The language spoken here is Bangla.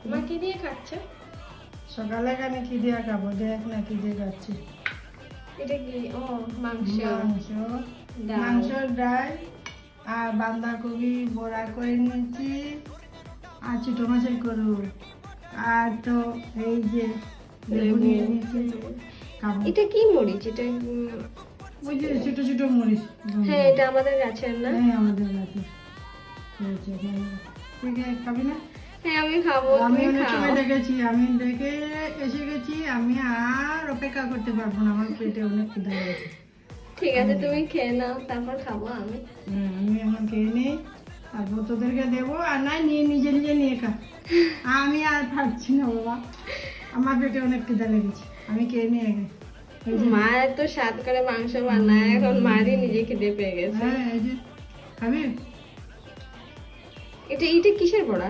মা কি দিয়ে খাচ্ছে? সকালে এখানে কি দিয়ে খাবো, দেখ না কি দিয়ে খাচ্ছি। এটা কি? ও মাংস, ডাল। মাংস, ডাল আর বাঁধাকপি বড়া করে নিয়েছি আর ছোটো মাছের করু আর তো এই যে লেবু নিয়ে নিয়েছি খাবো। এটা কি মরিচ? এটা ওই যে ছোটো ছোটো মরিচ। হ্যাঁ, এটা আমাদের গাছের না? হ্যাঁ আমাদের কাছে হয়েছে। তুই কি খাবি না? হ্যাঁ আমি খাবো, আমি তুমি অনেক খাও। সময় দেখেছি, আমি দেখে এসে গেছি, আমি আর অপেক্ষা করতে পারবো না, আমার পেটে অনেক খিদে লেগেছে। ঠিক আছে, তুমি খেয়ে নাও, তারপর খাবো আমি। আমি এখন খেয়ে নিই, তারপর তোদেরকে দেবো, আর নাই নিয়ে নিজে নিজে নিয়ে খা। আমি আর পারছি না বাবা, আমার পেটে অনেক খিদে লেগেছে, আমি খেয়ে নিই আগে। এই যে, মা এত স্বাদ করে মাংস বানায়, এখন মারই নিজে খিদে পেয়ে গেছে। হ্যাঁ এই যে খাবি? এটা কিসের বড়া?